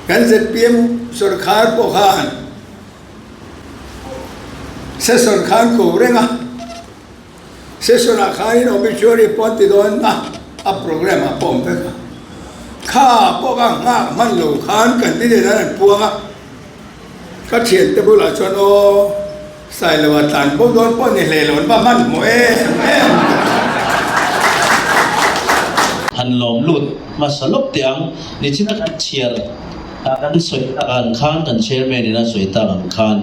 kan ZPM sarkar po khan se sarkar ko renga se sarkar in obituary ponti don a program a pom pe kha po ka nga man lo khan kan ti de nan puanga ka thien te bula chon o sai lo tan po don po ni le lon ba man mo han lom lut ma salop tiang ni china kan chiar kan soi kan khan kan chairman ni na soi ta kan khan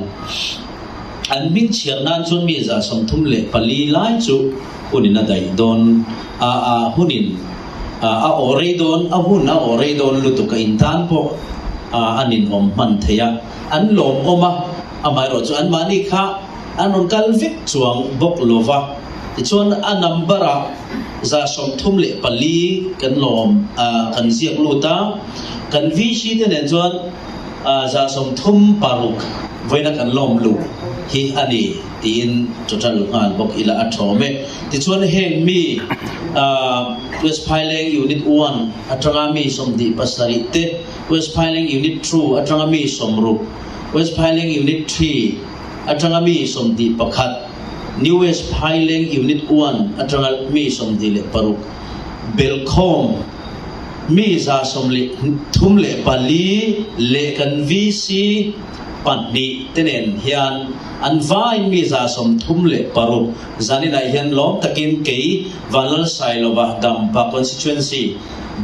an min chiar nan chon mi za som thum le pali lai chu hunin na dai don hunin a ore don a hun na ore don lutu ka intan po anin om man theya an lom oma amai ro chu an mani kha anon kalvik chuang bok lova chuan a numbera za som thum le pali kan lom kan ziak luta kan vi shi te nen chuan za som thum paruk voina kan lom lu hi ani tin total ngan bok ila athome ti chuan heng mi West Piling Unit 1 atanga mi som di pasari te West Piling Unit 2 atanga mi som ru West Piling Unit 3 atanga mi som di pakhat New West Piling Unit 1 atanga mi som di le paruk Belcom mi za som le thum le pali le kan VC panni tenen hian an vai mi za som thum le paruk zani na hian lom takin kei vanal sailova dampa constituency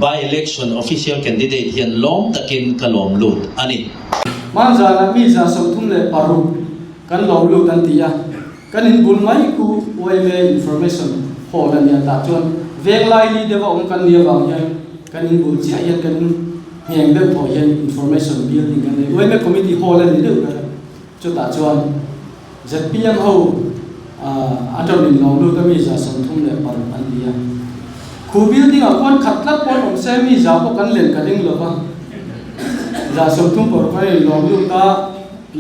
by election official candidate hian lom takin kalom lut ani man za na mi za som thum le paruk kan lom lut an tia kan in bul mai ku oile information hol an ya ta chon veng lai ni dewa ong kan nia wang hian kan in bul chi hian kan heng be pho hian information building kan oile committee hol an ni de chu ta chuan ZPM ho atom in long lu ta mi za som thum le par an dia khu building a kon khatlat pon om se mi za ko kan len ka ding lo ba za som thum por kai long lu ta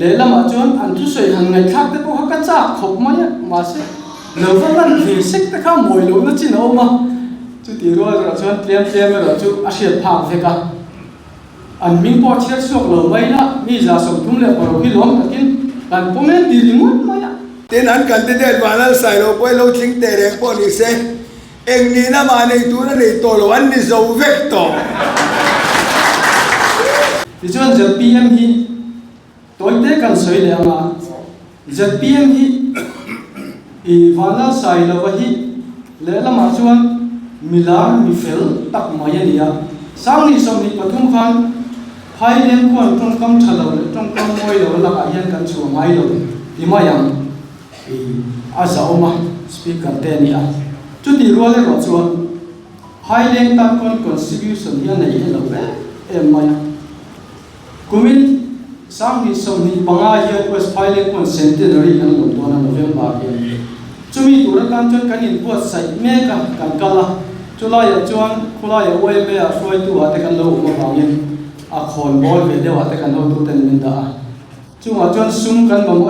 le lama chuan an thu soi han ngai thak te ko ha ka cha khop ma ya ma se lo va lan ve sek ta kha moi lo na chin o ma chu ti ro ra chuan tlem ro chu a hriat phak ve ka an ming po chiat sok lo mai na mi za som thum le por hi lom takin kan pomen di limut ma ya tin an kan te de banal sai lo poi lo ching te reng po ni se eng ni na ma nei tu na nei to lo an ni zo vek to ti chuan ZPM hi toy te kan soi le ama ZPM hi i vanal sai lo wa hi le lama chuan milar mi fel tak ma ya nia sang ni som ni pathum khan phai len kon tong kam thalo le tong kam moi lo la ka hian kan chu mai lo ti ma yang a zauma speaker te ni a chu ti ro le ro chuan phai len tan kon contribution hian nei hello ve em ma ya kumin sang ni som ni panga hian West Piling kon centenary an lo to na November hian chumi tura kan chon kan in buat sai me ka kan kala chula ya chuan khula ya oi me a froi tu a te kan lo ma bangin a khon bol ve de wa te kan lo tu ten min da chunga chuan sum kan bang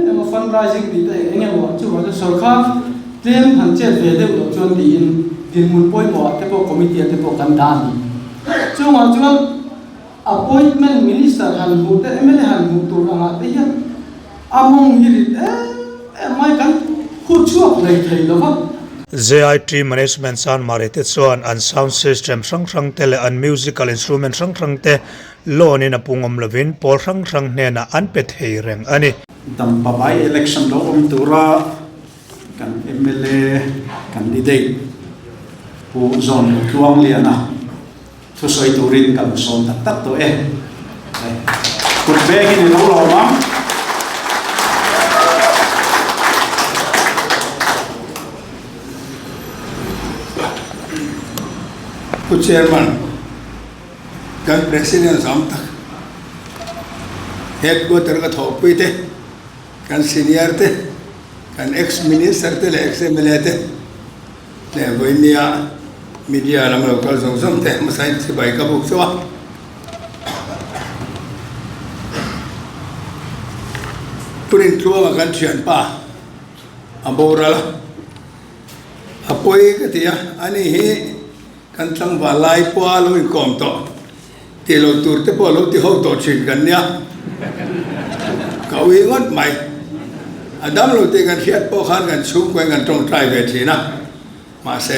em a fundraising ti te enge wa chuwa de sarkar tlem han che ve de lo chuan ti in tin mun poi mo te po committee te po kan da ni chunga chuan appointment minister han hu te MLA han hu tu anga te hian among hi rit mai kan khu chuak nei thei lo ba ZIT management sound marite chuan an sound system sang tele an musical instrument sang te lon in apungom lovin por sang ne na an pe thei reng ani dam by election do tura kan MLA candidate pu zon tuang liana thu soi turin kan son tak to kut be ni lo ma chairman kan president sam tak headquarter ka thopui te kan senior te kan ex minister te le ex MLA te le voinia media lam lo kal zong te masai si bai ka buk chawa purin tlua kan thian pa aboral apoi ka tia ani hi kan tlang ba lai po lo in kom to ตีเราตูร์เตปอเราตีเขาตัวชินกันเนี่ยเขาวิ่งงดใหม่อดัมเราตีกันเชียดพวกขันกันชุ่มกันตรงใจเวทีนะมาเส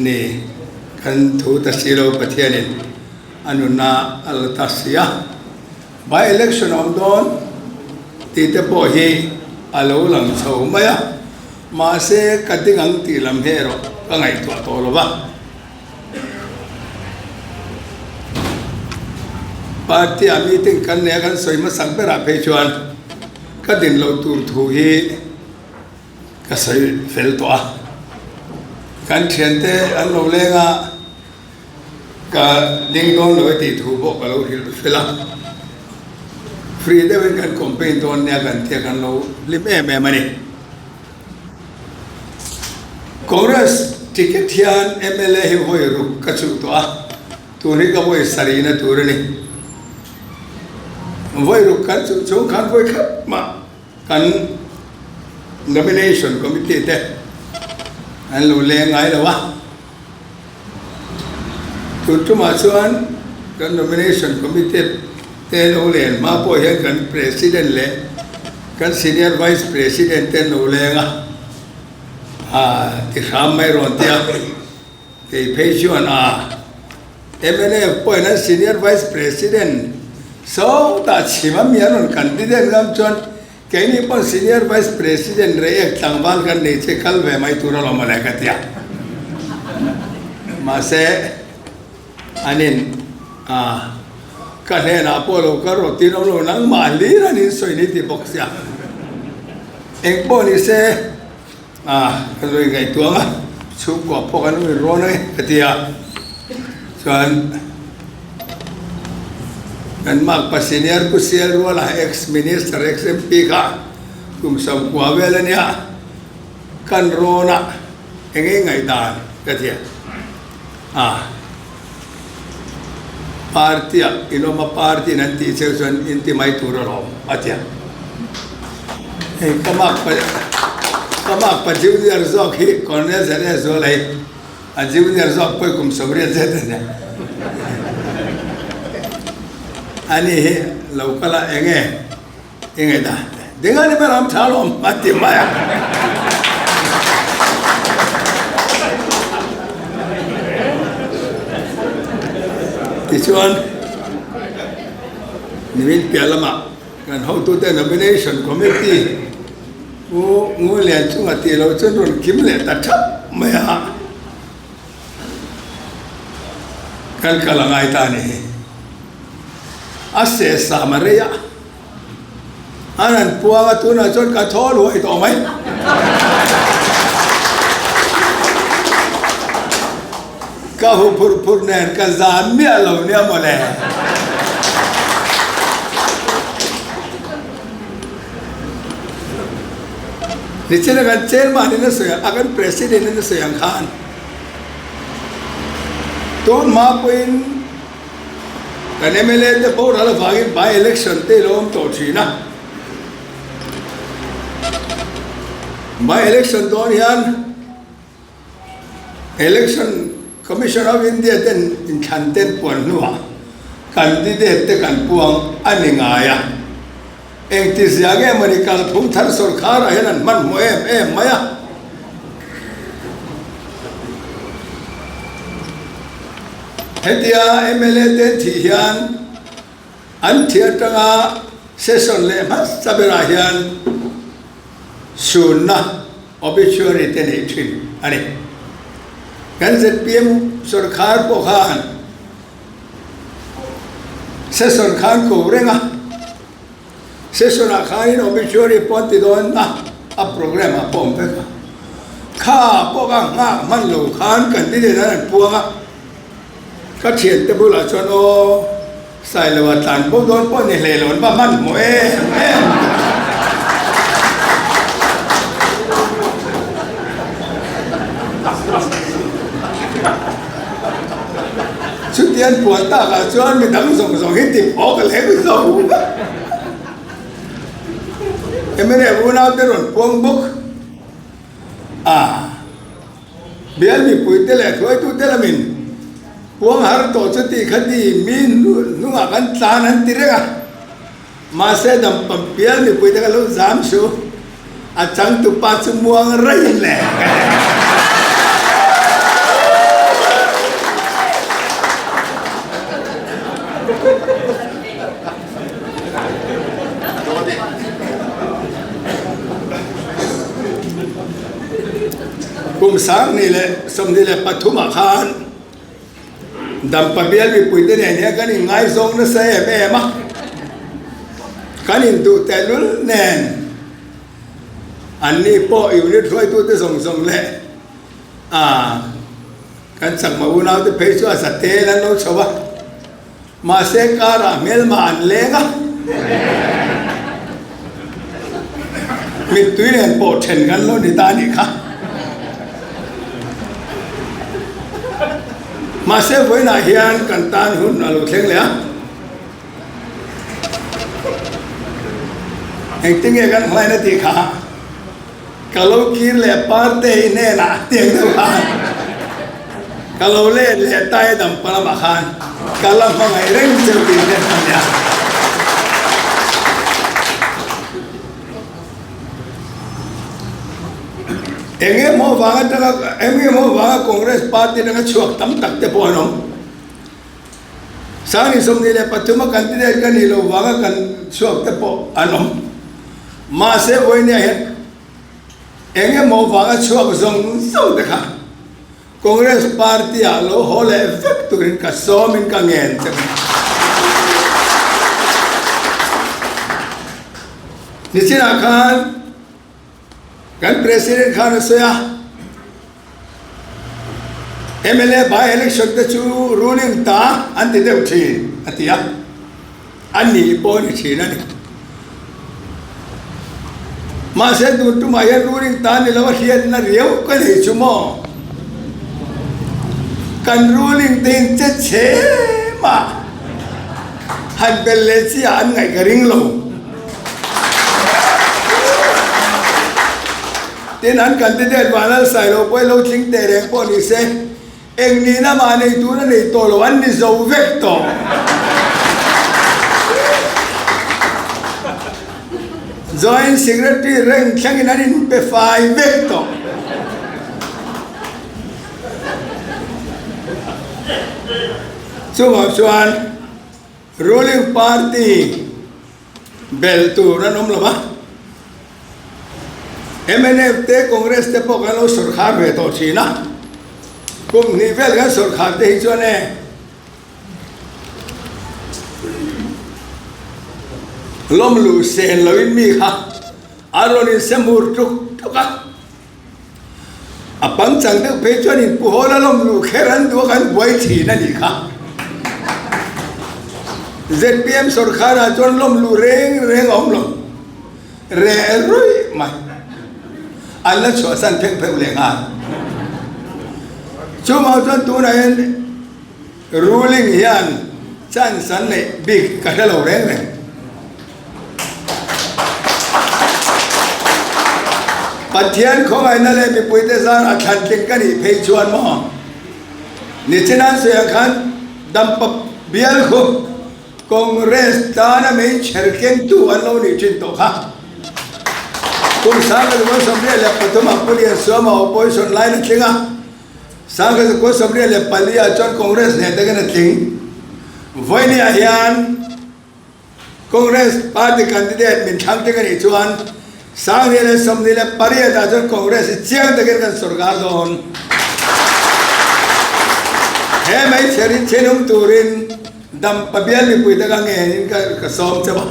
นี่กันถูตัดสิโลประเทศนี้อันนู้นน่ะอัลตัสยาby election อมโดนตีเตปอฮีอัลโหลังชาวมา呀มาเสกัดดิ้งตีลำเฮโร่ก็ไงตัวโตหรอวะปาร์ตี้อามีติงกันเนี่ยกันสวยมาสังเปราเพชวนก็ดินเราตูร์ทูฮีก็สวยเฟลตัวกันเชียนเตอันเราเลี้ยงก็ดิ้งโดนเลยตีถูบอกกับเราฮิลฟิลาฟรีได้เป็นการคอมเพนตัวเนี่ยกันเที่ยกันเราลิมแม่มันนี่คอนเกรสทิเกตที่อัน MLA ให้ห้อยรุกกระชุกตัวนี้ก็ห้อยสารีนะตัวนี้ห้อยรุกกันช่วงขันห้อยครับมากัน nomination committee เต้อันเราเลี้ยงไงล่ะวะจุดมาส่วนกัน nomination committee เต้เราเลี้ยงมาพอเห็นกัน president เลยกัน senior vice president เต้เราเลี้ยงที่ทำไม่รอดเดียวที่เพชรวันMLA พอนั้น senior vice president ตัดชิมมีอันนั้นกันที่เดินกันจนแค่นี้พอ senior vice president เรียกต่างบ้านกันนี่เช็คคัลเวไม่ตัวเรามาเลยกันที่มาเสอันนี้กันเห็นพอเราก็รถที่เรานั่งมาลีนั่นนี่สวยนี่ที่บอกเสียเองพอนี่เสก็เลยไงตัวมั้งชุบกว่าพวกกันไม่รู้เลยกันที่ส่วนกันมากภาษีเนี่ยกุศลรู้ละ ex minister ex MP ค่ะกุมสมกว่าเวลาเนี่ยกันรู้นะเองไงตากันที่party inoma party nanti sesuatu inti mai turun aja kamak junior zok hi corner sana zolai junior zok pun kum sobri zeta ani he lokala enge dah dengan ni malam calon mati maya Tichuan nimin pialama kan how to the nomination committee ngu lian chung ati lo chen ron kim le ta thap maya kan kalangai ta ni ase samaria anan puanga tuna chon ka thol hoi to mai kahu pur nen ka zan mia lo nia mo le ni chena kan chairman ni so akan president ni so yang khan ton ma poin kan MLA te por hala bagi by election te lom to china by election don yan election Commission of India then in Chanten Puanua candidate te kan puang aningaya engtis yage American pumthar sarkar ayan man mo maya hetia MLA te thian an thiatanga session le mas sabera hian sunna obituary te ne thin ani kan ZPM sarkar po khan session khan ko renga session khan obituary ponti don a program a pom pe kha po ga nga man lo khan kan ti de na puanga ka thien te bula chon o sai lo tan po don po ni le lon ba man moชุดเตียนปวดตากับชวนมีทั้งส่งให้ติดออกกันเลยไม่ส่งไม่ได้พูดเอาแต่รถพวงบุกเบียร์มีปุ๋ยเตะเลยถอยตู้เตะละมิน huang har to chuti khati min nuwa kan tlan an tirega ma se dam pampial ni puita lo zam su a chang tu pa chu muang rai le kum sang ni le som ni le pathuma khan dam pabial mi puite ne ne kan ngai zong na se be ma kan in tu telul nen an ni po yu ni thoi tu te song song le kan sang ma una te pe chu sa te lan lo chowa ma se kara mel ma an le ga mi tu ne po chen kan lo ni ta ni kha mà sẽ với là hiền cần tan hôn là lục thiên lẽ anh tiếng nghe gần lại nó thì khá kalau kia lẽ party nè là tiếng đâu à kalau lẽ tay đầm palamakan kalau mà ngày rèn chơi tiền đến nhà em mau vàng đó em mau vàng Congress Party đó chuộc tấm tắc để bỏ nó sáng nay xong đi là bắt chúng candidate cái này lo vàng cái chuộc để bỏ anh mà sẽ với này em mau vàng chuộc xong xong đấy cả Congress Party à lo hole effect turin cả số mình cả ngàn ni xin akan kan president khan soya MLA by election te chu ruling ta an ti deu thi atia an ni po ni thi na ni ma se du tu ma ya ruling ta ni lawa hian na riau ka ni chu mo kan ruling tin che che ma han belle chi an ngai ka ring lo tin an candidate wala sai lo poi lo thing te reng po ni se eng ni na ma nei tu na nei to lo an ni zo vek to joint secretary reng chang in an pe fai vek to chuan ruling party bel tu na nom lo ba MNF te Congress te po kan lo sarkar ve to china kum ni vel kan sarkar te hi chone lom lu sen lo in mi kha aron in semur tuk ka apang chang te pe chon in pu hola lom lu kheran du kan boi thi na ni kha ZPM sarkar a chon lom lu reng om lo re roi mai Allah chua san phek phek le nga chu mau chon tu na en ruling hian chan san le big ka lo reng reng pathian khong ai na le mi puite zan a than king ka ni phei chuan mo ni chinan se khan dam pap bial kho Congress ta na me cherken tu an lo ni chin to kha kum sanga ko samre le patoma pulia soma opposition line thinga sanga ko samre le palia chon Congress ne te na thing voini ahian Congress party candidate min thang te ni chuan sang le samni le paria da chon Congress chiang te kan sarkar don he mai cheri chenum turin dam pabial mi puita ka nge ka som chaba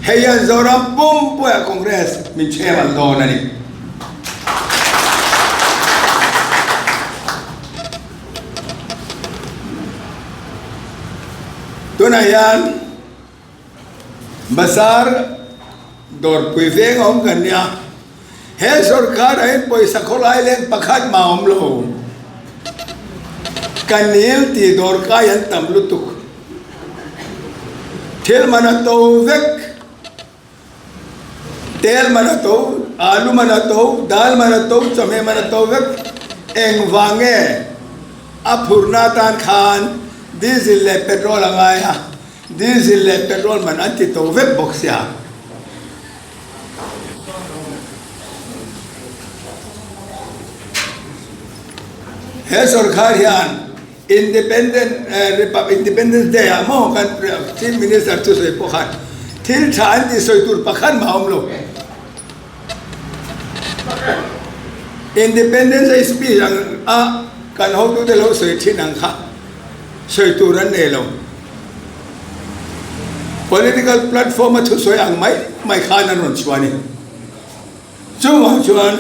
heyan zoram pum pu Congress min chewan do na ni tunayan basar dor pui veng om kanya he sarkar ai poisa kholai len pakhat ma om lo kanil ti dor ka yan tamlutuk thel manato vek tel manato alu manato dal manato chame manato vek eng wange apurna tan khan diesel le petrol angai ha diesel le petrol man anti to web box ya he sarkar hian Independence Day amo kan chief minister tu soi pokhan thil tha anti soi tur pakhan ma omlo Independence Day speech ang kan ho tu de lo soi thin ang kha soi tur an ne lo political platform thu soi ang mai khan an ron chwani chuan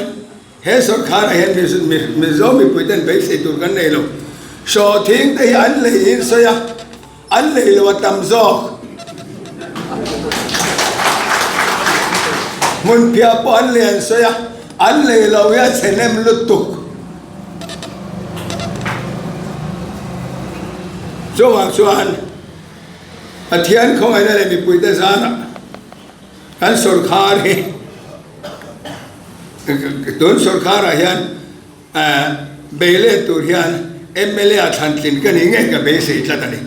he sarkar hen mizomi puiten be sei tur kan ne lo so thing te an le in so ya an le lo tam zo mun pia po an le so ya an le lo ya chenem lutuk chuan athian khong ai le mi puite sana kan sarkar hi don sarkar hian bele tur hian MLA athantlin kan inge ka be se tlatani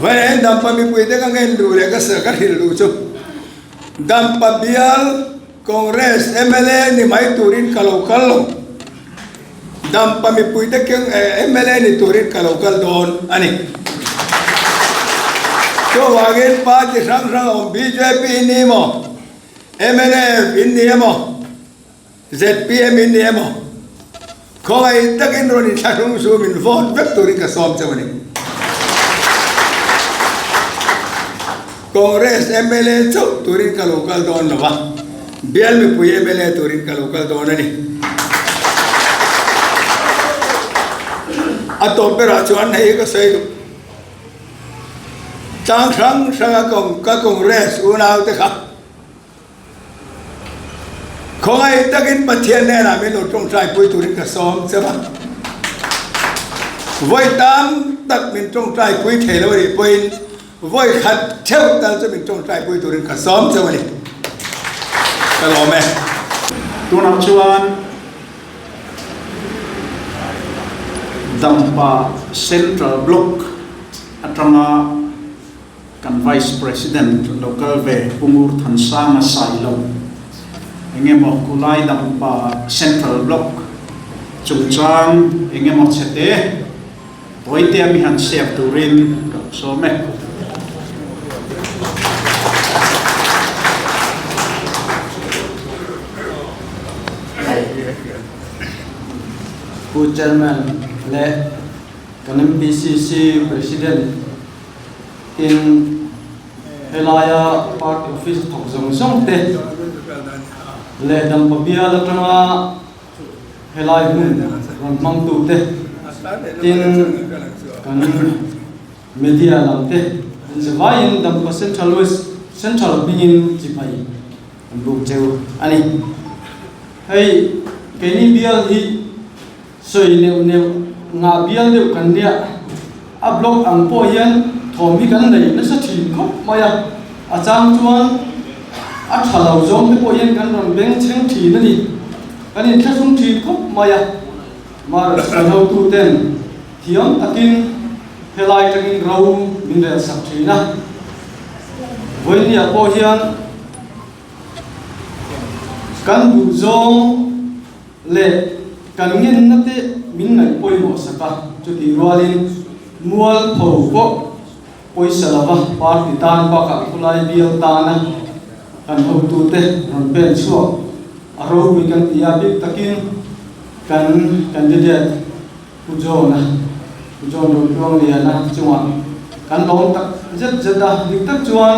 wan dam pa mi puite ka ngen lu le ka sa ka hil lu chu dam pa bial congress MLA ni mai turin kalokal dam pa mi puite ke MLA ni turin kalokal don ani to wagen pa ti sang om BJP ni mo MLA in ni mo ZPM in the emo. Koi takin roni chakung su min vote victory ka som chamani. Congress MLA chau turin ka local don nawa. Bial mi puye MLA turin ka local don ani. Ato pera chuan hai ka sai du. Chang sang sang ka Congress unaw te kha. Không ai takin pathian ne na me lo trong trai pui turin ka som chaba voi tam tak min trong trai pui thelo ri poin voi khat cheu tal cho min trong trai pui turin ka som chaba ni ka lo me tu na chuan dampa central block atanga kan vice president local ve pungur thansang sai lo engemo kulai dampa central block chungchang engemo chete toite mi han sep turin so me Pu chairman le kanem PCC president in Helaya party office thokjong song te le dam papia la tanga helai hun ron mang tu te tin kan media lam te zwain dam pa central bingin chipai bu cheu ani hey keni bial hi soi ne nga bial de kan dia a block ang po yan thomi kan nei na sa thin khop maya a chang chuan a thalau zom te po yan kan ron beng cheng thi na ni kan in thasung thi khop maya mar sa ho tu ten thiam takin helai takin rau min re sak thi na voi ni a po hian kan bu zong le kan ngin na te min nai poi mo saka chu ti rualin mual tho ko poi salava party tan pa ka kulai bial tana kan ho tu te ron pen chuo aro mi kan tia bik takin kan candidate pujona ro tuang lia na chuan kan long tak zet da dik tak chuan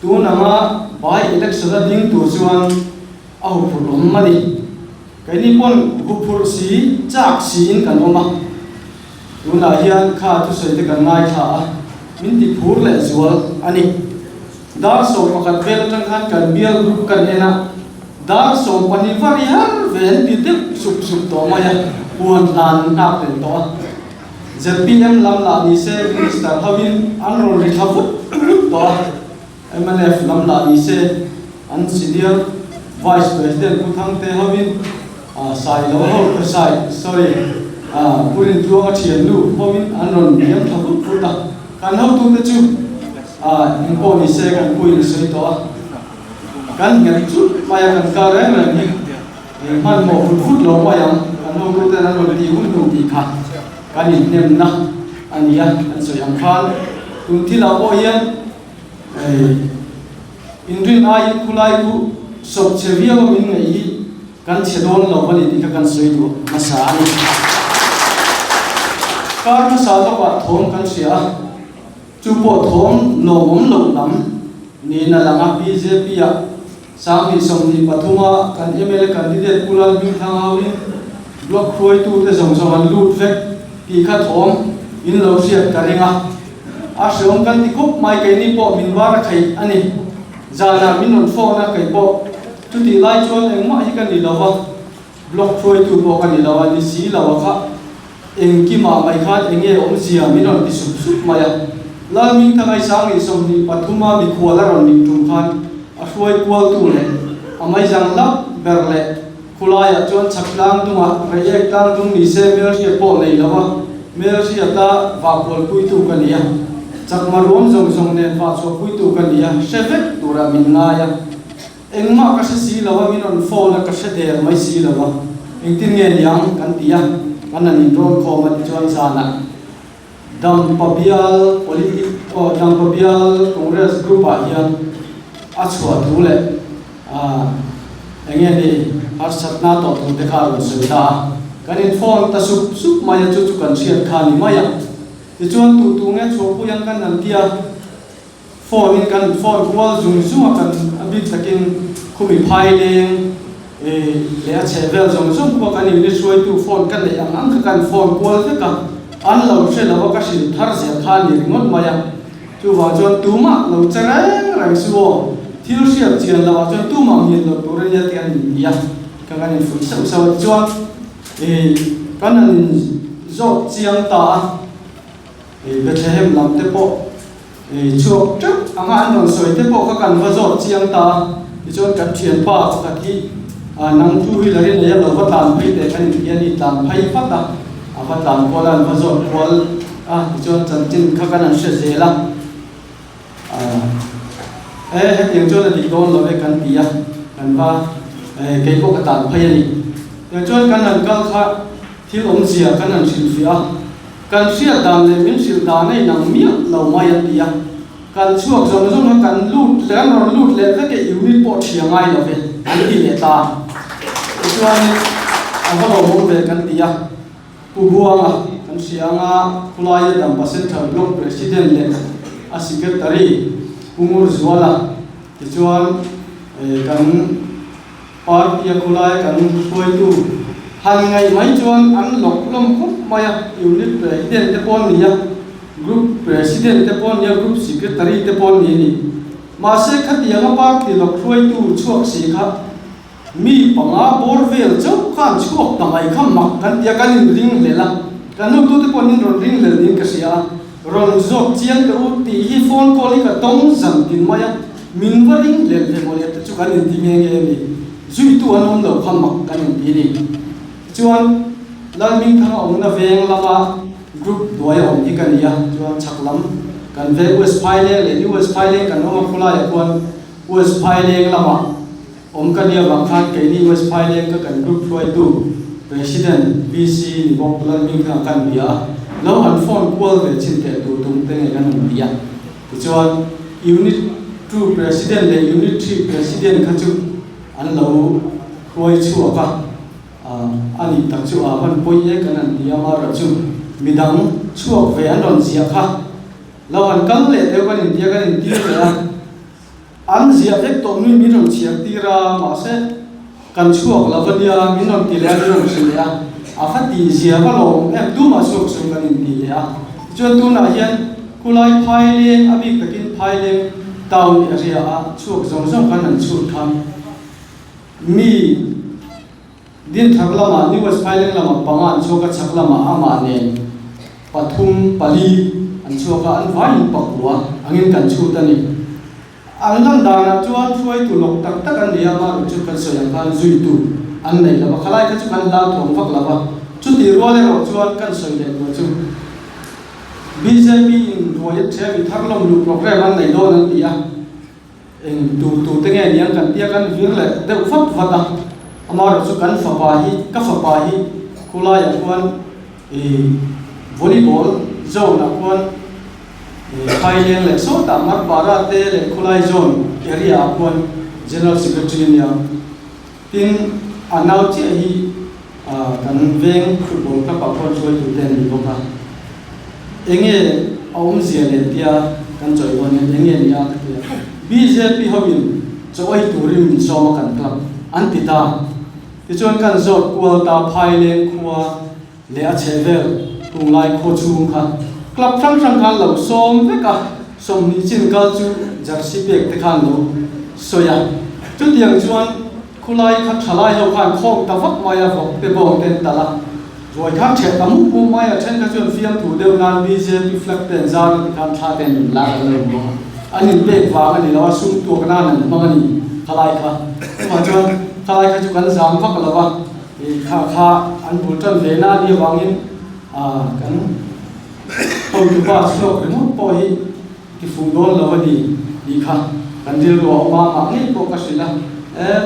tu na ma by election ding tu chuan au problem mani cái này pon gupur si chak si in kan oma tuna hian kha tu sei te kan ngai tha min ti phur le zual ani dar so pakat bel tang khan kan bial group kan ena dar so pani vari har ven ti te sup to ma ya puan dan nak ten to ZPM lam la ni se minister havin anron ri thafut to MNF lam la ni se an senior vice president ku thang te havin sai lo ho sai sorry purin tuang thian lu homin anon niam thabu puta kan ho tu te chu in ko ni se kan pui ni sei to kan ngai chu maya kan ka re ni man mo phut lo wa yang kan ho tu te na lo ti hun tu ti kha kan ni nem na ania an so yang khan tum thi la bo hian indrin ai kulai ku sob chevia ko min ngai kan chedon lo bani ti kan soi tu masa ni kar masa to pa thom kan sia chu po thom no mom lo nam ni na langa BJP ya sami som ni pathuma kan MLA candidate kulal bin thangawi block khoi tu te song song an lut vek pi kha thom in lo sia karinga a seom kan ti kop mai kai ni po min war khai ani zana minon fo na kai po tu ti lai chon eng ma hi kan ni lawa block khoi tu po kan ni lawa ni si lawa kha eng ki ma mai khat eng e om sia minon ti sup sup maya la min ta kai sang ni som ni pathuma mi khwala ron ni tum khan a khoi kwal tu le amai jang lap berle khulaya chon chaklang tu ma rejek tang tum ni se mer sia po nei lawa mer sia ta va pol pui tu kan ya chak ma rom jong jong ne fa so pui tu kan ya sevek tura min na ya engma ka si lawa minon fo la ka se der mai si lawa eng tin nge yang kan tia kan an ron ko ma ti chon sana dam pabial politic o dam pabial congress group a hian a chua tu le enge ni ar satna to tu te kha ro se ta kan in phone ta sup sup ma ya chu chu kan siat kha ni ma ya ti chon tu nge chu pu yang kan an tia phone in kan phone wal zum zum kan abit takin khumi phai leng le a chevel zum zum ko kan ni suai tu phone kan le ang ang kan phone kwal te ka an lo se lo ka sin thar se kha ni ngot ma ya chu wa chon tu ma lo chara rang suo thil siap chian la wa chon tu ma mi lo tu re ya tian ni ya ka kan ni fu sau sau chon kan an zo chiang ta Bethlehem lam te po chuộc trước anga an non soi te po ka kan va zo chiang ta ti chon kan thian pa ka thi nang tu hi la rin le lo va tan phai te kan ya ni tan phai fa ta a va tan ko lan va zo kwal ti chon chan tin kha kan an se je la he tiang chon la di don lo ve kan tia kan va ke ko ka tan phai ni tiang chon kan an kal kha thil om sia kan an sil fia kan sia dam le min sil da nei nang mia lo mai ya tia kan chuak zong zong kan lut le kan ron lut le ve ke unit po thiang ai lo ve an ti le ta chuan a ho lo ve kan tia pu buanga kan sia nga khulai dam pasen thar block president le a secretary pumur zwala ti chuan kan party khulai kan khoi tu han ngai mai chuan an lok lom khup maya unit president te pon ni ya group president te pon ya group secretary te pon ni ma se khatia nga party lok khoi tu chuak si kha mi panga borvel chau khan chuak tangai kham mak kan tia kan ring le la kan tu te pon in ron ring le din ka sia ron zok chiang te u ti hi phone call ka tong zam tin maya min waring le le mo ya te chu kan ti nge nge ni zui tu anom lo kham mak kan ti ni chuan lan ming thang ong na veng lama group doi om hi kan ya chuan chaklam kan ve west phile le ni west phile kan ong khula ya kon west phile lama om kan ya bang khan ke ni west phile ka kan group thoi tu president BC ni bok lan ming thang kan ya lo an phone call ve chin te tu tum te nge kan om ya chuan unit 2 president le unit 3 president ka chu an lo khoi chu ka ani tak chu a man poi e kan an dia ma ra chu midang chuak ve an ron zia kha lo an kam le te kan in dia kan in ti le an zia ek to mi mi ron chiak ti ra ma se kan chuak la va dia mi ron ti le ron se le a fa ti zia ba lo ek du ma chuak su kan in ti le chu tu na hian kulai phai le abi takin phai le town area a chuak zong zong kan an chu tham mi din thaklama ni was filing lama pangan choka chaklama ama ne pathum pali an choka an vai pakwa angin kan chu tani ang lang dana chuan throi tu lok tak tak an dia ma chu kan so yang kan zui tu an nei lawa khalai ka chu kan la thong vak lawa chu ti ro le ro chuan kan soi le ro chu BJP in royal che vi tharlom lu program an nei do nan tia en tu te nge niang kan tia kan vir le de fat vata amar chu kan fa pa hi ka fa pa hi kula ya kwan volleyball zone na kwan Thailand le so ta mar para te le khulai zone area kwan general secretary nia tin anau che hi kan veng football ka pa kwan choi tu ten ni boka enge aum zia le tia kan choi wan enge nia ta tia BJP hobin choi turim so ma kan club antita ti chuan kan zot kual ta Thailand khuwa le a chevel tung lai kho chung kha club sang sang khan lo som ve ka som ni chin ka chu jersey pek te khan lo soya chu tiang chuan khulai kha thalai ho khan khok ta vak maya vok te bong ten tala rồi khác trẻ tấm cũng may ở trên các trường phim thủ đều ngang BJP flag ten ra thì kan tha ten la lời mo anh nhìn bek và anh là sung tua cái nan mà anh khalai kha mà chuan khalai kha chu kan zam vak lawa kha anh bul chân về na đi wangin kan tôi cứ ba số cái mốt bôi cái phụ đôn là vấn đề đi khá cần điều đó mà nghĩ bộ cái gì là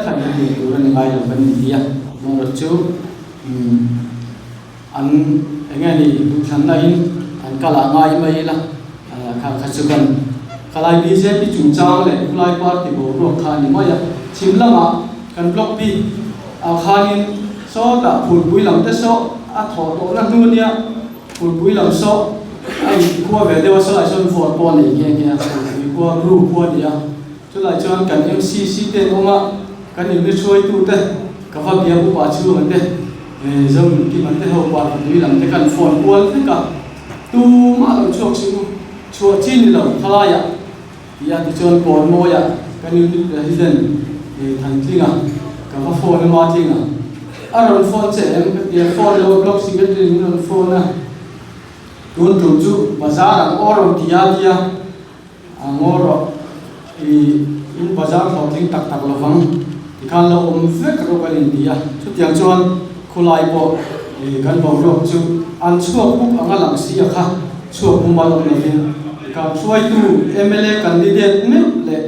phải đi điều đó này là vấn đề gì à mà rồi chú anh nghe đi thằng này anh cả là ngay mấy là khá khá chú cần khá lại đi xem đi chúng trang này cũng lại part thì bộ ruột khá nhiều mấy à chim lắm à cần block đi khá nên số đã phun bụi làm thế số thọ tổ năng luôn nha phun bụi làm số ai qua về đây số lại cho phun bò này kia qua ru qua đi à cho lại cho cần MCC tên ông ạ cần những cái chuối tu tên các pháp bia bu bà chưa vấn đề dòng cái vấn đề hậu quả thì làm cái cần phun bò tất cả tu mà làm chuộc xíu chuộc chín là thay à thì anh cho phun mồi à cần những cái gì denn thành chi à các pháp phun nó chi à rồi phun sẽ em cái phun lâu block xí cái gì nó phun à tuan tuju bazar ang orang dia ang orang in bazar holding tak lavang ikan lo vek rokalin dia so tiang chuan khulai po kan bau ro chu an chuak buk anga lang sia kha chuak mumal om nevin ka chuai tu MLA candidate me le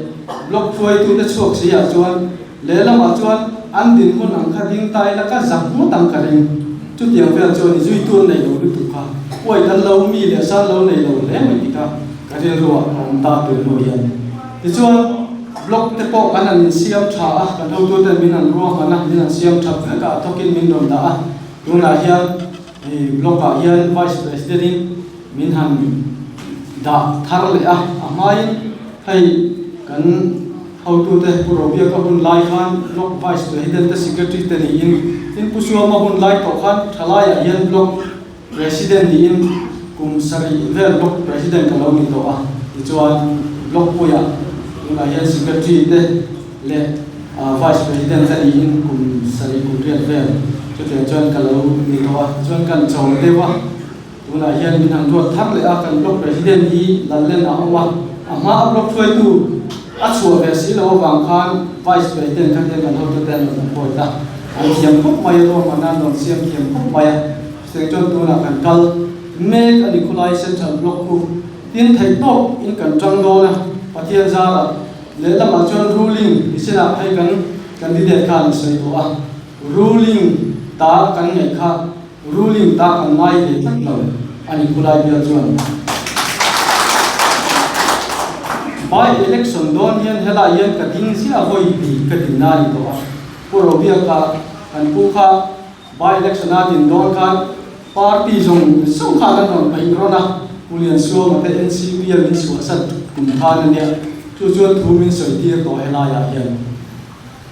block chuai tu te chuak sia chuan le lama chuan an din mun ang kha ding tai la ka zak mu tang ka ring chu tiang fel chuan zui tuan nei lo tu kha ôi tan lâu mi là sao lâu này lâu lẽ mình đi cả cái điều rồi ông ta từ nội hiện thì cho block cái bộ cái này siam trả cái đầu tôi tên mình ăn ruộng cái này mình ăn siam trả cái cả thông tin mình đồng đã lúc nào hiện block cả hiện vice president mình ăn đã thar lệ mai hay cái hậu tôi tên của robia các hun lai khan block vice president the secretary tên in pusua mà hun lai tổ khan thalai hiện block president in kum sari ver block president kalau ni to chuan block puya la hian secretary te le vice president sari in kum sari kum riat ver chu chuan kalau ni to chuan kan chong te wa la hian min hang ro thak le kan block president hi lan len ama block thoi tu chua ve si lo wang khan vice president kan ho te ten poi ta ai siam khop mai ro manan non siam khiam khop mai Sengjon tu nak kan kal make ani khulai central block ku tin thai to in kan trang do na pathian za la le lama chuan ruling isina hai kan candidate khan sei to ruling ta kan ngai kha ruling ta kan mai le tak lo ani khulai bia chuan by election don hian hela hian ka ding sia hoi bi ka din na ni to puro bia ka kan pu kha by election na din don khan party zong song kha kan non pai rona pulian suo ma te NCP al ni suo sat kum khan ne chu chu thu min soi ti to hela ya hian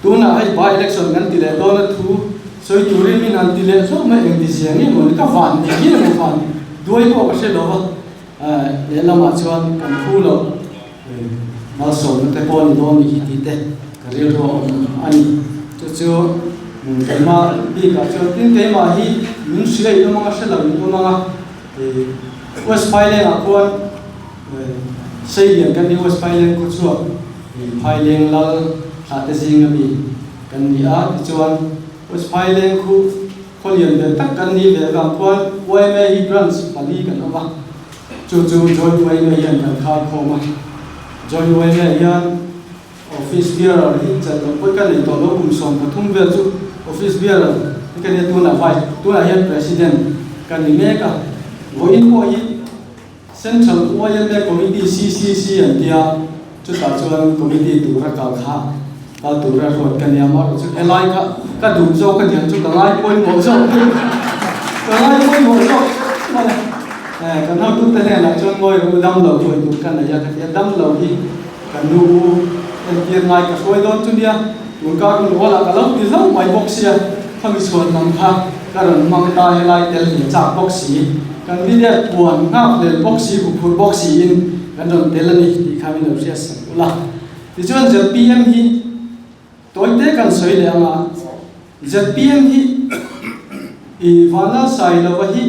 tu na ai by election ngan ti le don thu soi tu ri min an ti le so ma eng di siang ni mon ka van ni ki mo van doi ko ka se lo le lama chuan kan thu lo mal so te pon don ni ti te ka ri ro ani chu chu ma bi ka chu tin te ma hi min sile ilo mga sila ilo mga West Highland akuan say yan kan ni West Highland ko chuak Highland lal ate sing mi kan ni a chuan West Highland khu Korean về tất cả ni về làm quan YMA grants Bali kan apa chu join YMA yang kan khá khoma join YMA yang office bearer hi chan lo kan ni to lo kum som pathum ve chu office bearer kan ni tu na vai tu na yan president kan ni me ka voin ko hi central YMA committee CCC and dia chu ta chuan committee tu ra ka kha ta tu ra rot kan ya mar chu elai ka du zo ka dian chu ka lai poi mo zo ka lai poi mo zo kan ha tu te ne la chuan ngoi ru dam lo choi tu kan ya ka dam lo hi kan nu en tier ngai ka soi don chu dia tu ka ku wala ka lo ti zo mai box ya khami suan nam kha karon mang ta elai tel ni cha box si kan vi dia puan ngap le box si ku phur box si in kan ron tel ni ti khami lo sia san ula ti chuan je PM hi toite kan soi le anga ZPM hi I wala sai lo hi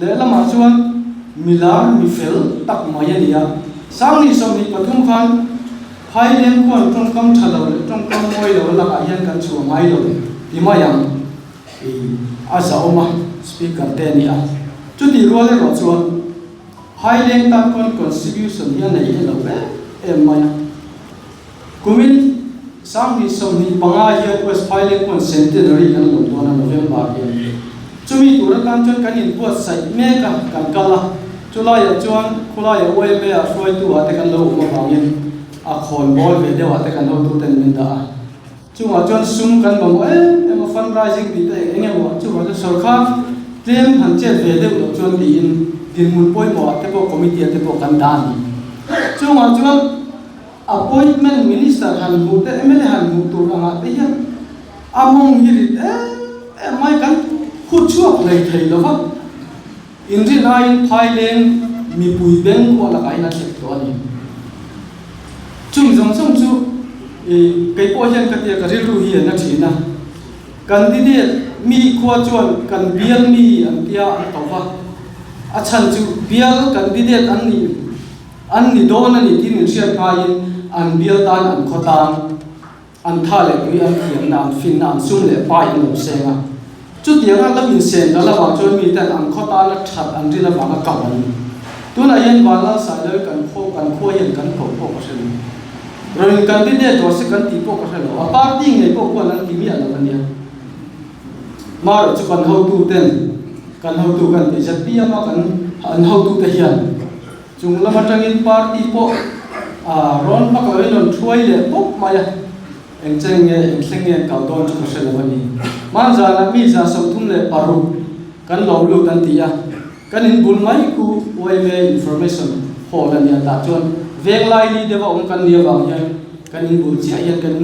le lama chuan milar mi fel tak maya nia sang ni som ni pathum khan Highland kon tong kam thalo le tong kam moi lo la ka hian kan chu mai lo ti ma yang a sa oma speaker te ni a chu ti ro le ro chuan Highland tan kon contribution hian nei lo ve em maya kumin sang ni som ni panga hian West Highland kon centenary kan lo to na November hian chumi tura kan chon kan in buat sai me kan kala chula ya chuan khula ya we me a froi tu ate kan lo ma bangin a khon bol ve de ate kan lo tu ten min da chunga chuan sum kan bang em a fundraising ti te enge wa chu wa sarkar claim han che ve de lo chuan ti in din mun poi mo ate po committee ate po kan dan chunga chuan appointment minister han mu te MLA han mu tu anga te ya among hi mai kan khu chuak nei thei lo va inri nai Thailand mi pui beng ko la kai na thek to ani chung jong chu kai po hian ka tia ka ril ru hi na thina candidate mi khwa chuan kan bial mi an tia an to va a chan chu bial candidate an ni don ani tin in sian ka in an bial tan an khotan an tha le wi an khiam na an fin na an sum le pa in lo senga chút tiếng là mình xem đó là vào cho mình tên ăn khó ta là thật ăn đi là vào nó cọc anh tôi là yên vào là xài lời cần khô yên cần khổ khổ có sự rồi mình cần đi để tôi sẽ cần tí khổ có sự đó ba tiếng này khổ quan là tí miệng là vấn đề mà rồi cho cần hậu tu tên cần hậu tu cần để giật bia mà cần hậu tu thể hiện chúng là mặt trăng in party po ron mắc ở lần chuối để bốc mà anh chàng nghe cầu đón cho sự là vấn đề man za na mi za som thum le paru kan lo lu kan tia kan in bul mai ku YMA information ho la nia ta chon veng lai ni de wa kan nia wa hian kan in bul chia hian kan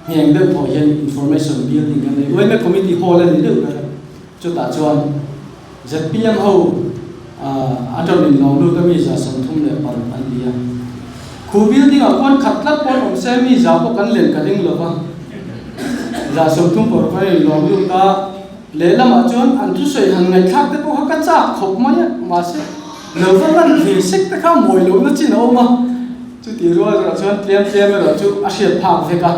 heng de ho hian information building kan nei YMA committee ho la ni de chu ta chon ZPM ho atom in lo lu ka mi za som thum le paru kan tia khu building a kon khatlat pon om se mi za ko kan len ka ding lo wa za som thum por ko lo lu ta le la ma chon an thu soi han ngai khak te ko ka cha khop ma ya ma se lo va lan ve sek ta kha moi lo na chi no ma chu ti ro ra chon tlem ro chu a siat phang ve ka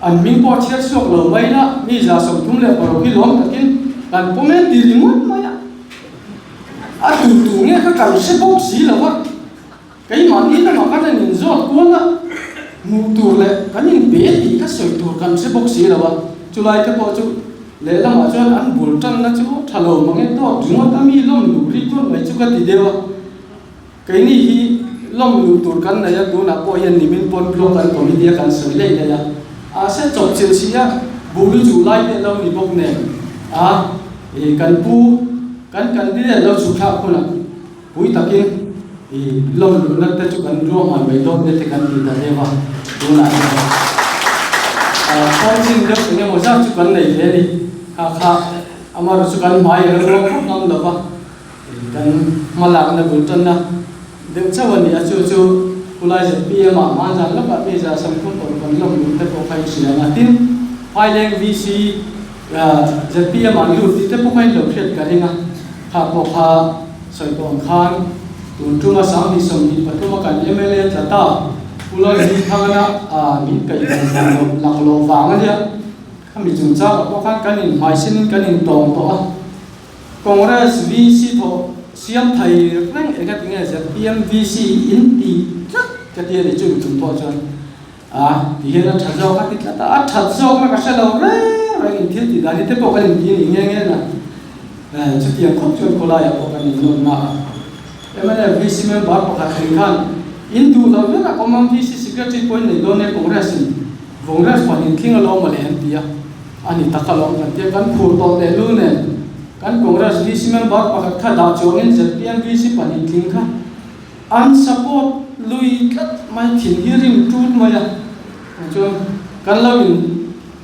an ming po chiat sok lo mai na mi za som thum le por ki lom takin kan comment di rimut ma ya a tu nge ka kan se bok si lo wa cái mà ní là nó cái này giọt cuốn á mù tù lệ cái nhìn bé thì các sợi tù cần sẽ bốc xí là vậy chú lại cái bộ chú lệ là mà cho ăn bún trăng nó chú thà lầu mà nghe to chúng nó ta mi lom lù đi cuốn mấy chú cái gì đều cái này thì lom lù tù cần này tú là bộ hiện niệm pon plo cần có mi dia cần sợi lệ này sẽ chọc chiều xí á bù đi chú lại để lâu đi bốc nè thì cần pu cần đi để lâu chú thạo con à bùi takin lom lu na ta chu kan ro ma mai do ne te kan ti da dewa tu na phone sin de ne mo sa chu kan nei le ni kha amar chu kan mai ro ngam da ba kan malak na bul tan na de cha wan ni a chu kulai je pi ma ma za la ba pe za sam ko kan lom lu te ko phai si na tin phai leng vc je pi ma lu ti te ko phai lo phet ka ringa kha po kha soi tong khan tun trung sang ni som ni pathuma kan MLA tata pulai ni thangana mi kai lang lo wang ania kami chung cha ko khan kanin mai sin kanin tong to Congress VC tho siam thai reng ega tinga ja PMVC in ti ka ti le chung chung to chon ti hera thajau ka ti ta thajau ma ka sa lo re in thil ti dani te po ka ni nge nge na chu ti khop chon ko la ya po ka ni non ma emane VC member po ka khan in du lo na common VC secretary point nei do ne Congress pa in thing lo ma le an ti ya ani takalong kan ti kan phur to le lu ne kan Congress VC member pakhat kha da chongin ZPM VC pani tling kha an support lui kat mai thin hirim tut maya chon kan lawin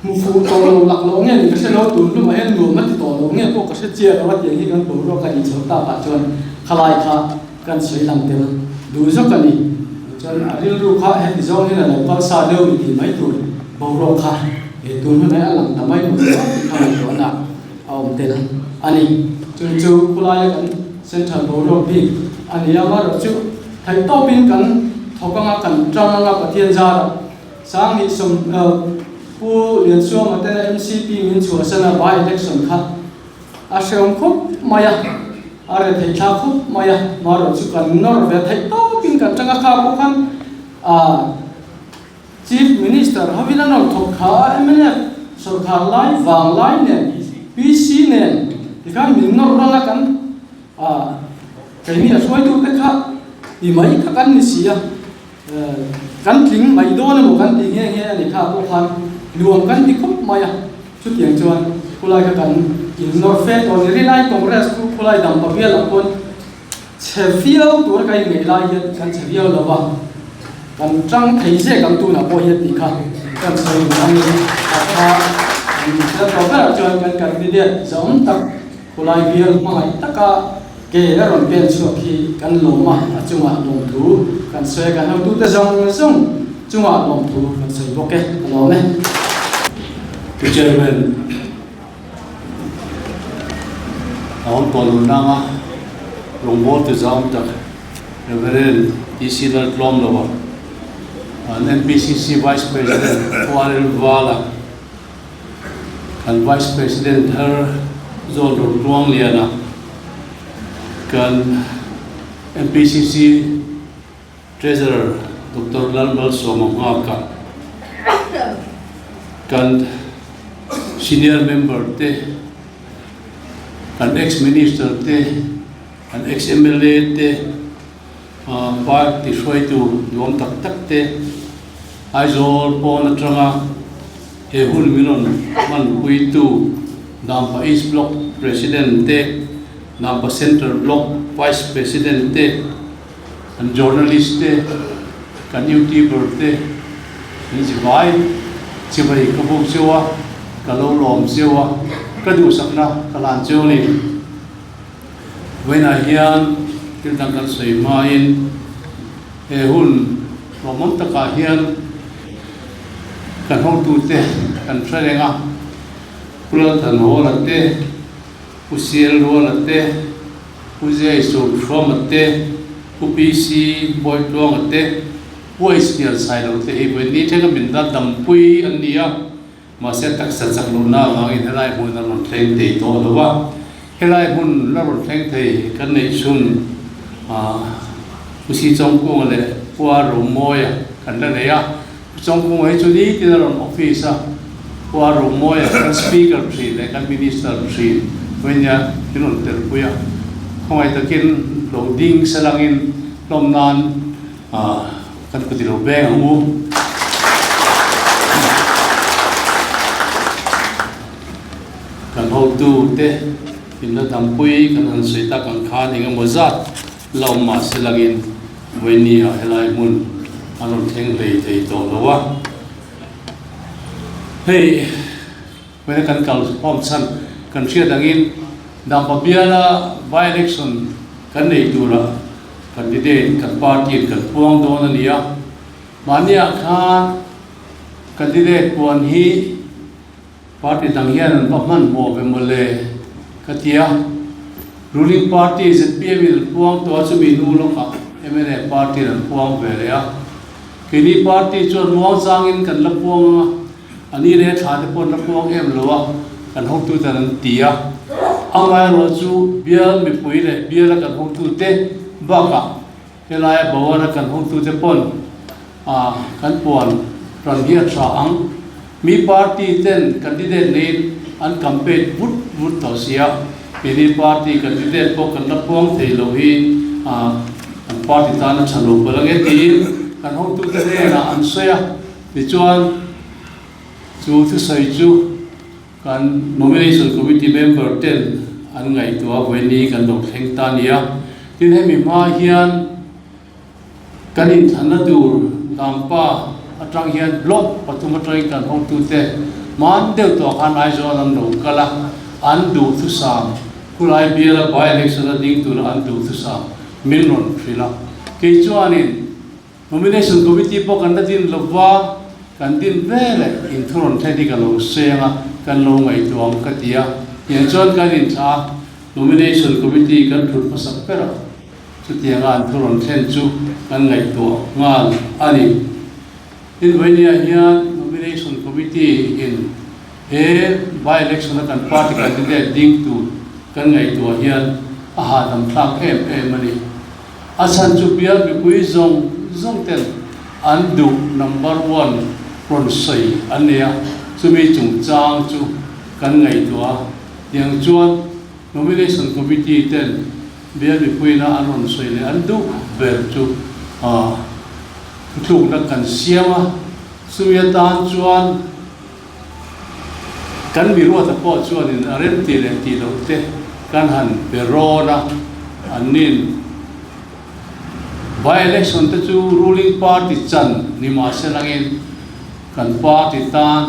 mu fu to lo lak lo nge ni ka se lo tun lu ma hen lu ma ti to lo nge ko ka se chia ka ti hi kan bo ro ka ni chota pa chon khalai kha kan soi lam tel du zo ka ni chon aril ru kha he zo ni na pa sa de wi ti mai tu bo ro kha e tu nu na alang ta mai mu ka to na om tel ani chung chu kulaya kan central board bi ani ama ro chu thai to pin kan thokanga kan tranga ka thian za sang ni som pu lian suam ate MCP min chu sana by election kha a seom khop maya are thai tha khop maya ma ro chu kan nor ve thai to pin kan tranga kha ko khan chief minister havila no thok kha emene sarkar lai wang lai ne PC ne ikan minor rona kan kami asoi tu tekha di mai kha kan ni sia kan ting mai do na mo kan ting he he ni kha ko khan luam kan ti khop maya chu tiang chuan kulai ka kan ignore fe to ri lai Congress ku kulai dam pa bia la kon chefiao tu kai ngai lai ye kan chefiao lo ba kan trang thei se kan tu na po he ti kha kan sai nang ni kha ta to ba chuan kan kan di de zom tak kulai bial mai taka ke la ron pen chu khi kan lo ma chunga lom thu kan se kan ha tu ta zong zong chunga lom thu kan se bo ke lo ne the chairman on polunanga longbo te zam tak reverend DC la klom lo an NPCC vice president Warren Wala and vice president her zon ruang liana kan MPCC treasurer Dr. Lalmal Somongaka kan senior member te kan ex minister te kan ex MLA te party shoi tu yom tak tak te aizol pon tranga he hul minon man hui tu Nampa East Block President te, Nampa Central Block Vice President te, and journalist te, kan YouTuber te, ni jibai, jibai kabuk siwa, kalau lom siwa, kadu sakna kalan siwa ni. When I hear kita kan seimain, hun romon takahian, kan hong tu te, kan serenga. Pulau Tanho latte, Usiel Ro latte, Uzay So From latte, UPC Boy Long latte, Voice Near Side latte. He when he take a minta dampui and niya, Masetak Satsakluna, Lang in Helai Hun and Tank Day to Lova, Helai Hun Laron Tank Day, Kanation, Usi Jongkong le, Puaro Moya, Kandanea, Jongkong actually did an officer. Waru moya kan speaker tree le kan minister tree wenya kinun terpuya khoi takin loading salangin lomnan kan kutilo beng amu kan hotu te inna tampui kan han seita kan khan inga mozat lomma salangin wenia helai mun anon theng lei thei to lowa hey, when I can call Thompson, can share again. Nampabiala by election, can they do candidate, can party, can puang don and ya. Mania Khan, candidate one he, party Tangian and Pahman Mo Vemole, Katia. Ruling party is at PML Puang to also be Nuloka, MNA party and Puang Veria. Kini party John Wang Sang in Kanlapuang. อันนี้เนี่ยชาติปนนับพวกเลัวกันห้องตู้แต่นั้นเตียเอาไว้เราจูเบียร์มีปุ๋ยเลยเบียร์แล้วกันห้องตู้เตะบ้ากะเวลาบอกว่ากันห้องตู้จะปนกันปวนรันเฮียชาอังมีปาร์ตี้เต้นกันที่เด่นนี้อันคัมเปญวุฒิต่อเสียมีปาร์ตี้กันที่เด่นพวกกันนับพวงเทโลฮีอันปาร์ตี้ตานัชโลเปล่าเงี้ยทีกันห้องตู้เต้นเนี่ยอันเสียดิจวนจูที่ใส่จูกัน nomination committee member เต้นอันไงตัวเวนี้กันดอกแห่งตาเนียที่ให้มีมาเฮียนกันอินทันดูตามป้าอัตรังเฮียนบล็อกปฐุมตรีกันห้องตู้เต้มันเดียวตัวกันไอโซนนดูกันละอันดูทุสามคุณไอเบียร์บายเล็กซ์นั่นดิ้งตัวอันดูทุสามมิลนนฟิละเกี่ยวกับนี้ nomination committee พวกกันนั่นดิ้งลบว่ากันดิ้งเวลอินทรอนเทดิกันลงเสียงกันลงไอตัวกัดยาอย่างจนกันอินชา nomination committee กันถูกประสบเปล่าสุดที่งานทุรนเทนจูกันไงตัวงานอันนี้in when you hear nomination committee in a by election kan party candidate ding to kan ngai to hian a ha dam thak em mani asan chu bial bi pui zong ten an du number 1 ron sei ania chumi chung chang chu kan ngai to yang chuan nomination committee ten bial bi pui na an ron sei le an du ber chuถูกนักกันเสียมาสุยตานจวนกันมีรู้แต่พอจวนนี่เรนตีเลนตีเราเตะกันหันเปรอนะอันนี้ by election ที่จู ruling party จันนิมาเสนังเองกัน party ตาน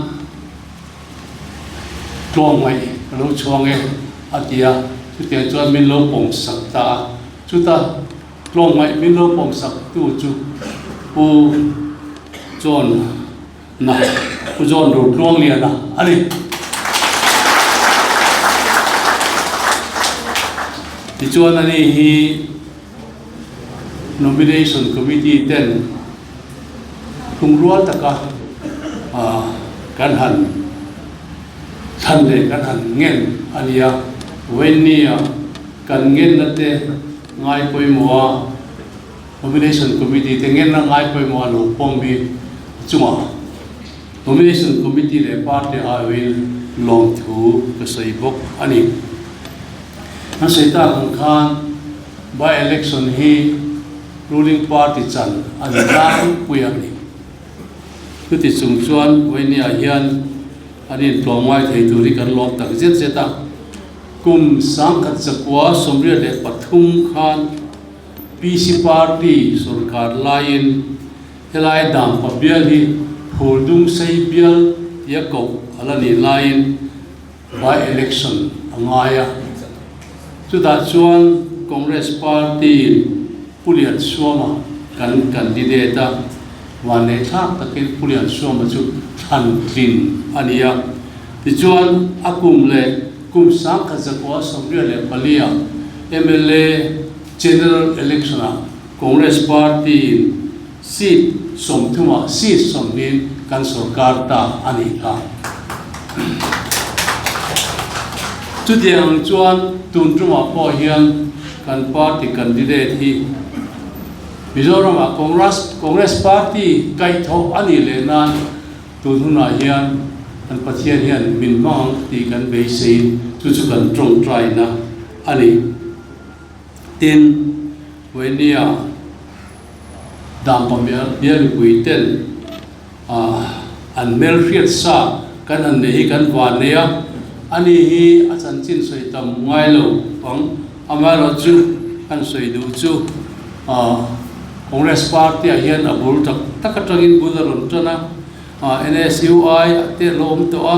กลองไว้เราช่วงเองอาทิตย์ชุดเดียจวนมินโลปงสักตาชุดตากลองไว้มินโลปงสักตู้จูผู้จนนะผู้จนรูดล่วงเลียนะอันนี้ที่จวนอันนี้ฮี nomination committee เต้นทุ่งรัวตะกะกันหันทันเลยกันหันเงินอันนี้เว้นนี่กันเงินนั่นเต้ง่ายไปมัวnomination committee แต่เงินง่ายไปมัวลูกปองบีจุมา nomination committee เลยพาร์ทอาวิลลงถูกระใสบกอันนี้นั่นเสียตาของข้าง by election ฮี ruling party จันอันนี้ได้คุยอันนี้คือติดสุ่มชวนไว้เนี่ยยันอันนี้ตัวไม้ไทยตัวนี้กันลองตักเจ็ดเสียตากุมสังกัดจักรวาสมเด็จปฐุมขานPC party สุรการไลน์เฮลัยดามปะเบียลีพูดดุงไซเบียลยากบอะไรนี่ไลน์ by election ง่ายสุดท้ายชวน Congress party ผู้เลี้ยงชัวมากันดีเดต้าวันนี้ถ้าตะเกียบผู้เลี้ยงชัวมาจุดทันทินอันนี้ที่ชวนอากุมเลยกุมสังกัดจักรวาสมเด็จปะเลีย MLA general election Congress party seat สมทุมาซีทสมนินกันสุรการตาอันนี้ค่ะจุดยังชวนตุนทุมาพ่อเฮียนกัน party candidate ที่มิโซรามCongress party ไก่ทออันนี้เลยนั่นตุนทุนาเฮียนอันประเทศเฮียนมินมังที่กันเบสิจุดกันตรงใจนะอันนี้ตินเวเนียดามปะเมียเบียร์กุยเต้นอันเมลเฟียดซากันอันนี้กันวานเนียอันนี้ฮีอาจารย์จินสวยตำง่ายโลฟังอามาเราจูกันสวยดูจูCongress party เฮียนอับรุตักจังอินบุดารุนจนะ NSUI เตะลมตัว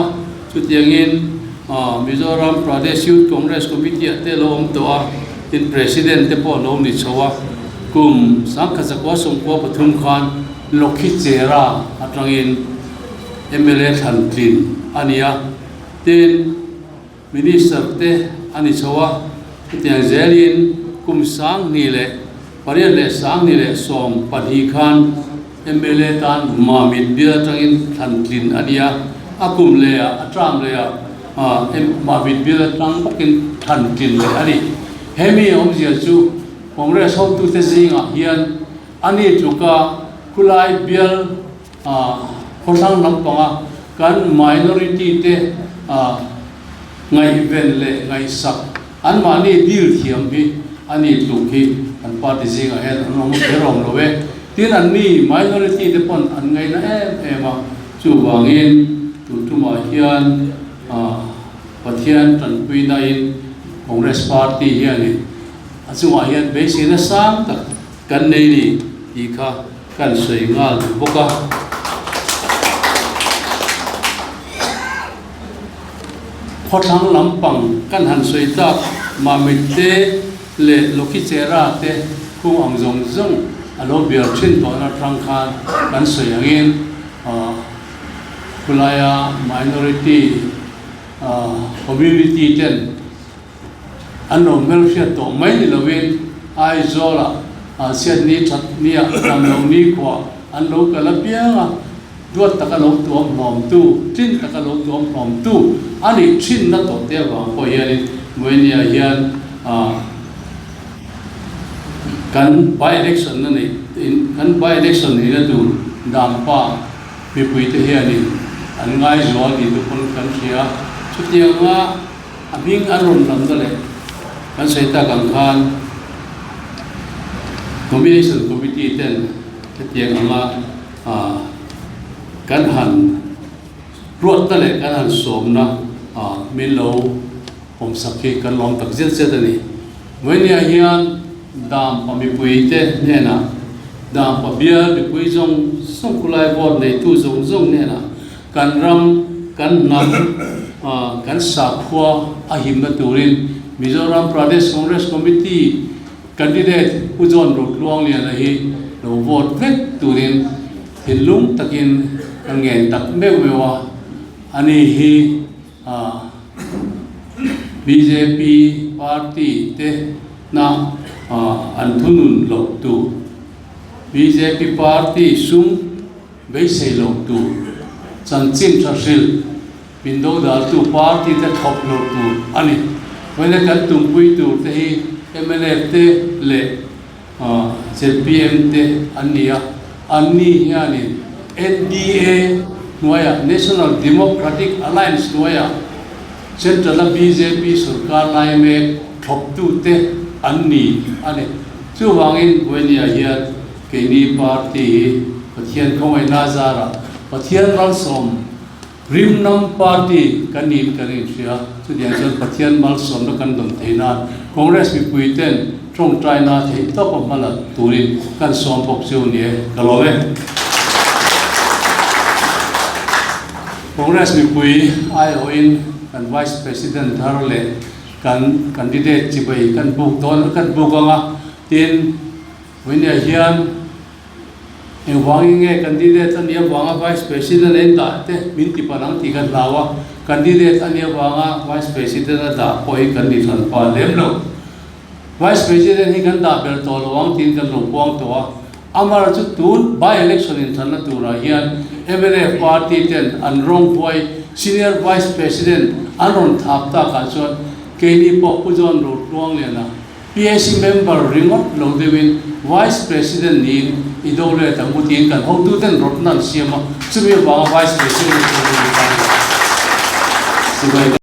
จุดยังอินมิโซรัม Pradesh Youth Congress Committee เตะลมตัวอิน President เตะพอลมนิชวะกุมสังกัดจักรวาลสมควรปฐุมขานโลคิเจราอัตรังอิน MLA ทันทินอันนี้เต้น Minister เตะอันนี้ชวะที่ยังเจริญกุมสังนี่แหละปริยัติสังนี่แหละส่งปฏิคัน MLA ตันมามิดเบียร์จังอินทันทินอันนี้ akum le atram le ma bit bil tang pakin than kin le ani hemi om zia chu congress hom tu te zinga hian ani chuka kulai bial khosang lampanga kan minority te ngai ven le ngai sak an mani dil thiam bi ani tukhi an party zinga hen rom rom lowe tin an ni minority te pon an ngai na ema chu wangin tu ma hian pathian tan puina in congress party hian ni achunga hian be sina sam tak kan nei ni ti kha kan sei ngal boka khothang lampang kan han sei ta ma mite le loki chera te khu ang zong zong alo biar chin to na tang khan kan sei angin kulaya minority community ten ano melfia to mai ni lovin ai zola siat ni that ni am lo ni kwa an lo kalapia duat takalo tuam nom tu tin takalo tuam nom tu ani chin na to te wa ko hian moinia hian kan by election na nei kan by election ni na tu dampa mi pui te hian an ngai zo ni tu kon kan thia chutianga abing aron lam dale kan seita kan khan nomination committee ten chutianga kan han ruột ta le kan han som na min lo om sakhi kan lom tak zel zel ani moinia hian dam pa mi pui te ne na dam pa bia mi pui jong song kulai vot nei tu jong jong ne na kan ram kan nam kan sa khwa a him na turin Mizoram Pradesh Congress Committee candidate ujon rot luang lian a hi lo vote vet turin hilung takin ngen tak mewa ani hi BJP party te na anthunun lo tu BJP party sum beisei lo tu chanchim thasil pindo dal tu party te thop lo tu ani wele kan tumpui tu te hi MLA te le ZPM te ania ani yani NDA nuaya National Democratic Alliance nuaya Central BJP Sarkar lai me thop tu te anni ane chu wangin wenia hian keni party pathian khomai nazara pathian ralsom rimnam party kanin kanin sia chu dia chen pathian malsom na kan dom theina congress mi puiten trong china the top of mala turin kan som pok chu ni kalove Congress mi pui ai hoin kan vice president tharle kan candidate chibai kan buk ton kan bukanga tin wenia hian en wanginge candidate ania wanga vice president en da te minti panang ti kan lawa candidate ania wanga vice president da poi kan ni than pa lemlo vice president hi kan da bel to lawang tin kan lo puang to amar chu tun by election in thanna tura hian MLA party ten anrong poi senior vice president anon thapta ka chon keni po pujon ro tuang lena PAC member ringot lo dewin vice president ni idole tamutin kan hotu ten rotnan siama chumi wa vice president